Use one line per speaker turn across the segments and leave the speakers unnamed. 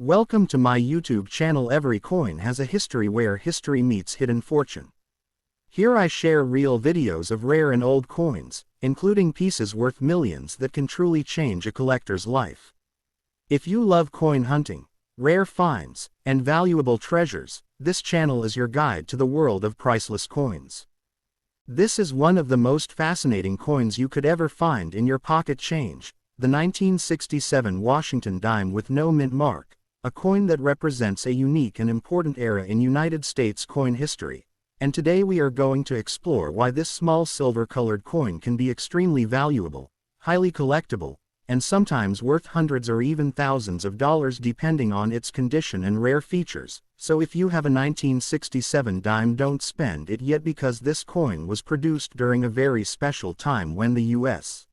Welcome to my YouTube channel. Every coin has a history where history meets hidden fortune. Here I share real videos of rare and old coins, including pieces worth millions that can truly change a collector's life. If you love coin hunting, rare finds, and valuable treasures, this channel is your guide to the world of priceless coins. This is one of the most fascinating coins you could ever find in your pocket change, the 1967 Washington dime with no mint mark, a coin that represents a unique and important era in United States coin history. And today we are going to explore why this small silver-colored coin can be extremely valuable, highly collectible, and sometimes worth hundreds or even thousands of dollars depending on its condition and rare features. So if you have a 1967 dime, don't spend it yet, because this coin was produced during a very special time when the U.S.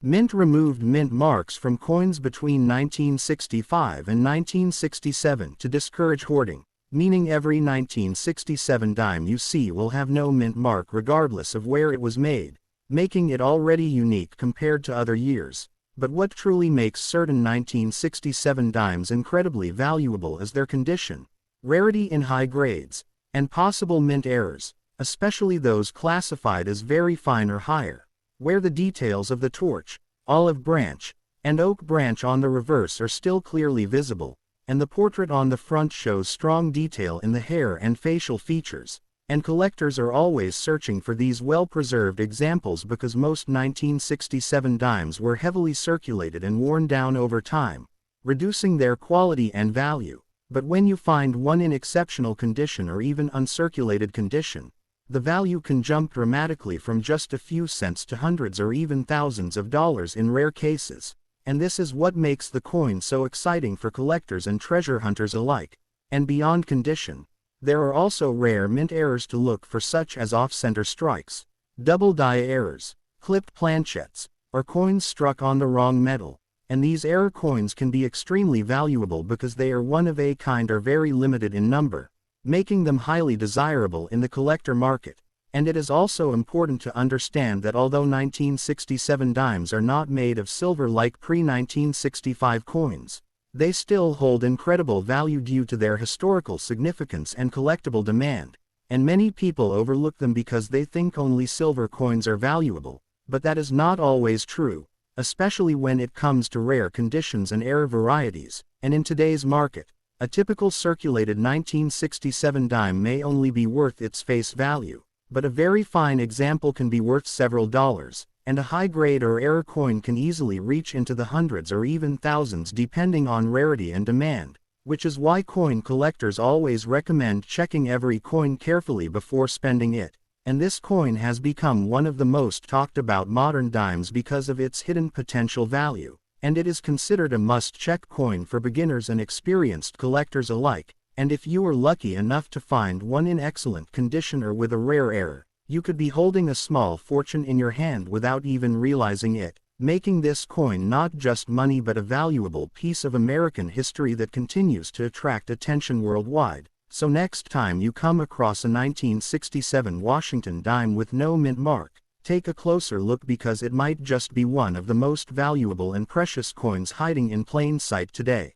Mint removed mint marks from coins between 1965 and 1967 to discourage hoarding, meaning every 1967 dime you see will have no mint mark regardless of where it was made, making it already unique compared to other years. But what truly makes certain 1967 dimes incredibly valuable is their condition, rarity in high grades, and possible mint errors, especially those classified as very fine or higher, where the details of the torch, olive branch, and oak branch on the reverse are still clearly visible, and the portrait on the front shows strong detail in the hair and facial features. And collectors are always searching for these well-preserved examples because most 1967 dimes were heavily circulated and worn down over time, reducing their quality and value. But when you find one in exceptional condition or even uncirculated condition, the value can jump dramatically from just a few cents to hundreds or even thousands of dollars in rare cases. And this is what makes the coin so exciting for collectors and treasure hunters alike. And beyond condition, there are also rare mint errors to look for, such as off-center strikes, double die errors, clipped planchettes, or coins struck on the wrong metal. And these error coins can be extremely valuable because they are one of a kind or very limited in number, making them highly desirable in the collector market. And it is also important to understand that although 1967 dimes are not made of silver like pre-1965 coins, they still hold incredible value due to their historical significance and collectible demand. And many people overlook them because they think only silver coins are valuable, but that is not always true, especially when it comes to rare conditions and error varieties. And in today's market, a typical circulated 1967 dime may only be worth its face value, but a very fine example can be worth several dollars, and a high-grade or error coin can easily reach into the hundreds or even thousands depending on rarity and demand, which is why coin collectors always recommend checking every coin carefully before spending it. And this coin has become one of the most talked about modern dimes because of its hidden potential value, and it is considered a must-check coin for beginners and experienced collectors alike. And if you are lucky enough to find one in excellent condition or with a rare error, you could be holding a small fortune in your hand without even realizing it, making this coin not just money but a valuable piece of American history that continues to attract attention worldwide. So next time you come across a 1967 Washington dime with no mint mark, take a closer look, because it might just be one of the most valuable and precious coins hiding in plain sight today.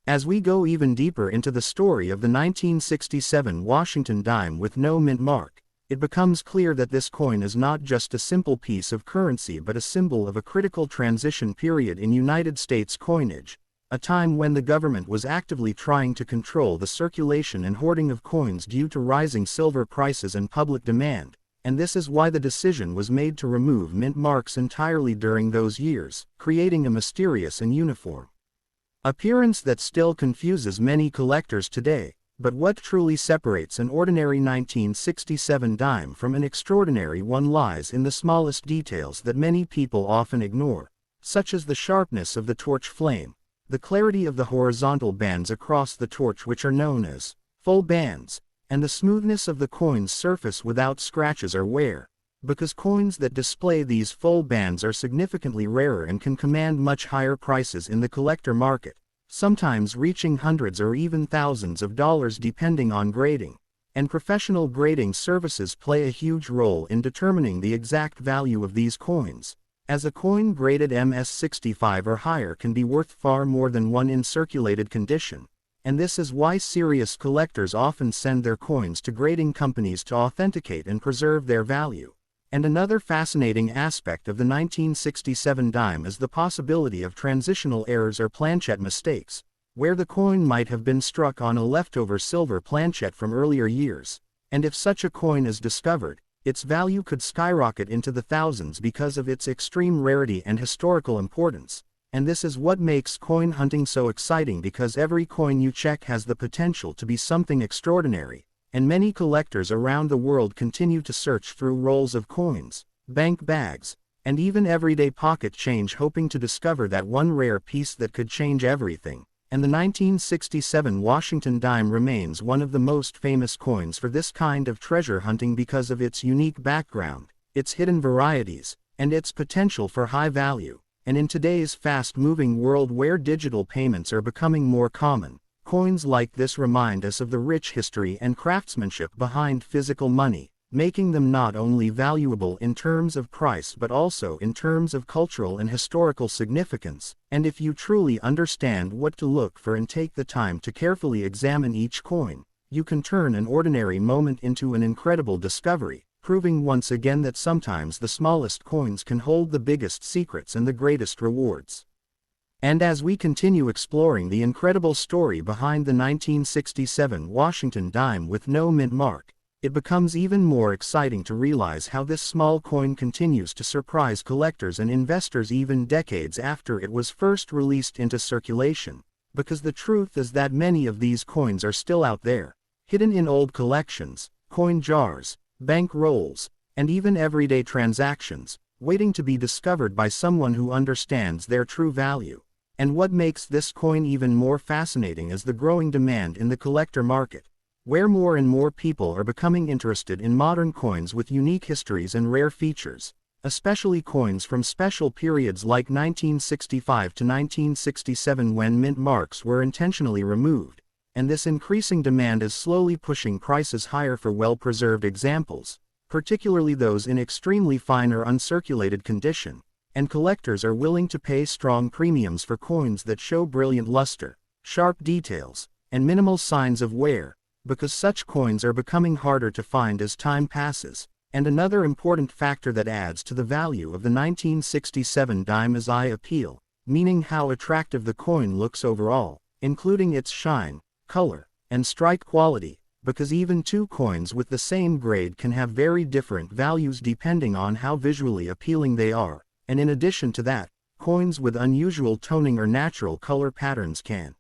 As we go even deeper into the story of the 1967 Washington dime with no mint mark, it becomes clear that this coin is not just a simple piece of currency but a symbol of a critical transition period in United States coinage, a time when the government was actively trying to control the circulation and hoarding of coins due to rising silver prices and public demand. And this is why the decision was made to remove mint marks entirely during those years, creating a mysterious and uniform appearance that still confuses many collectors today. But what truly separates an ordinary 1967 dime from an extraordinary one lies in the smallest details that many people often ignore, such as the sharpness of the torch flame, the clarity of the horizontal bands across the torch, which are known as full bands, and the smoothness of the coin's surface without scratches or wear, because coins that display these full bands are significantly rarer and can command much higher prices in the collector market, sometimes reaching hundreds or even thousands of dollars depending on grading. And professional grading services play a huge role in determining the exact value of these coins, as a coin graded MS65 or higher can be worth far more than one in circulated condition, and this is why serious collectors often send their coins to grading companies to authenticate and preserve their value. And another fascinating aspect of the 1967 dime is the possibility of transitional errors or planchet mistakes, where the coin might have been struck on a leftover silver planchet from earlier years, and if such a coin is discovered, its value could skyrocket into the thousands because of its extreme rarity and historical importance. And this is what makes coin hunting so exciting, because every coin you check has the potential to be something extraordinary, and many collectors around the world continue to search through rolls of coins, bank bags, and even everyday pocket change, hoping to discover that one rare piece that could change everything. And the 1967 Washington dime remains one of the most famous coins for this kind of treasure hunting because of its unique background, its hidden varieties, and its potential for high value. And in today's fast-moving world where digital payments are becoming more common, coins like this remind us of the rich history and craftsmanship behind physical money, making them not only valuable in terms of price but also in terms of cultural and historical significance. And if you truly understand what to look for and take the time to carefully examine each coin, you can turn an ordinary moment into an incredible discovery, proving once again that sometimes the smallest coins can hold the biggest secrets and the greatest rewards. And as we continue exploring the incredible story behind the 1967 Washington dime with no mint mark, it becomes even more exciting to realize how this small coin continues to surprise collectors and investors even decades after it was first released into circulation, because the truth is that many of these coins are still out there, hidden in old collections, coin jars, bank rolls, and even everyday transactions, waiting to be discovered by someone who understands their true value. And what makes this coin even more fascinating is the growing demand in the collector market, where more and more people are becoming interested in modern coins with unique histories and rare features, especially coins from special periods like 1965 to 1967 when mint marks were intentionally removed. And this increasing demand is slowly pushing prices higher for well-preserved examples, particularly those in extremely fine or uncirculated condition, and collectors are willing to pay strong premiums for coins that show brilliant luster, sharp details, and minimal signs of wear, because such coins are becoming harder to find as time passes. And another important factor that adds to the value of the 1967 dime is eye appeal, meaning how attractive the coin looks overall, including its shine, color, and strike quality, because even two coins with the same grade can have very different values depending on how visually appealing they are. And in addition to that, coins with unusual toning or natural color patterns can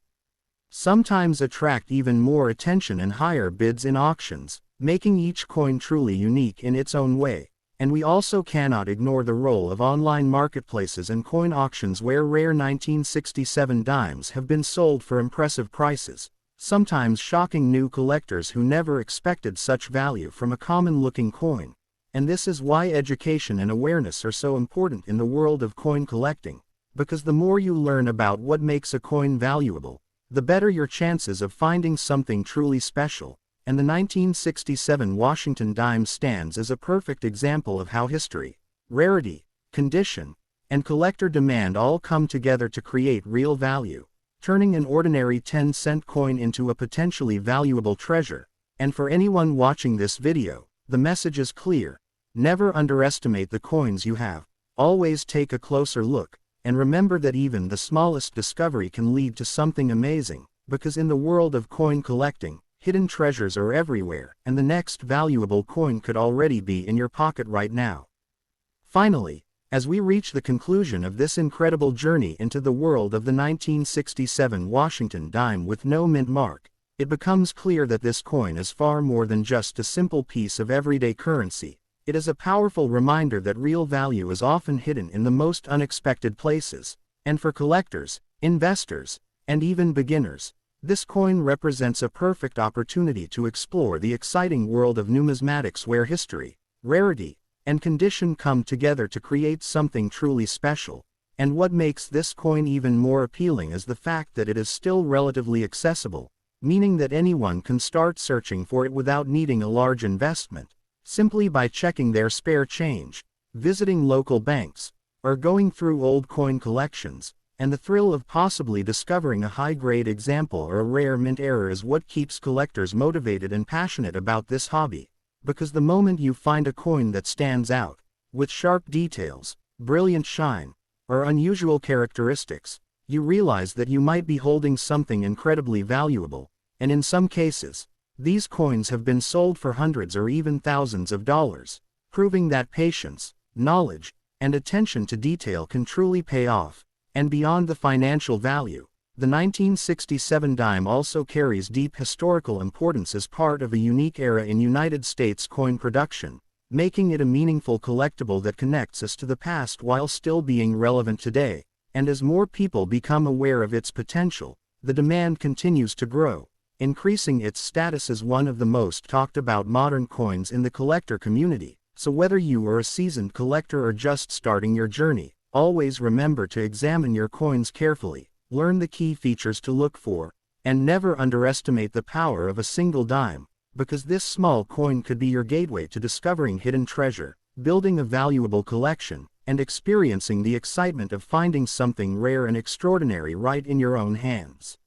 sometimes attract even more attention and higher bids in auctions, making each coin truly unique in its own way. And we also cannot ignore the role of online marketplaces and coin auctions where rare 1967 dimes have been sold for impressive prices, sometimes shocking new collectors who never expected such value from a common-looking coin. And this is why education and awareness are so important in the world of coin collecting, because the more you learn about what makes a coin valuable, the better your chances of finding something truly special. And the 1967 Washington dime stands as a perfect example of how history, rarity, condition, and collector demand all come together to create real value, turning an ordinary 10-cent coin into a potentially valuable treasure. And for anyone watching this video, the message is clear: never underestimate the coins you have, always take a closer look, and remember that even the smallest discovery can lead to something amazing, because in the world of coin collecting, hidden treasures are everywhere, and the next valuable coin could already be in your pocket right now. Finally, as we reach the conclusion of this incredible journey into the world of the 1967 Washington dime with no mint mark, it becomes clear that this coin is far more than just a simple piece of everyday currency. It is a powerful reminder that real value is often hidden in the most unexpected places, and for collectors, investors, and even beginners, this coin represents a perfect opportunity to explore the exciting world of numismatics where history, rarity, and condition come together to create something truly special. And what makes this coin even more appealing is the fact that it is still relatively accessible, meaning that anyone can start searching for it without needing a large investment, simply by checking their spare change, visiting local banks, or going through old coin collections, and the thrill of possibly discovering a high-grade example or a rare mint error is what keeps collectors motivated and passionate about this hobby. Because the moment you find a coin that stands out, with sharp details, brilliant shine, or unusual characteristics, you realize that you might be holding something incredibly valuable, and in some cases, these coins have been sold for hundreds or even thousands of dollars, proving that patience, knowledge, and attention to detail can truly pay off. And beyond the financial value, the 1967 dime also carries deep historical importance as part of a unique era in United States coin production, making it a meaningful collectible that connects us to the past while still being relevant today. And as more people become aware of its potential, the demand continues to grow, increasing its status as one of the most talked about modern coins in the collector community. So whether you are a seasoned collector or just starting your journey, always remember to examine your coins carefully, learn the key features to look for, and never underestimate the power of a single dime, because this small coin could be your gateway to discovering hidden treasure, building a valuable collection, and experiencing the excitement of finding something rare and extraordinary right in your own hands.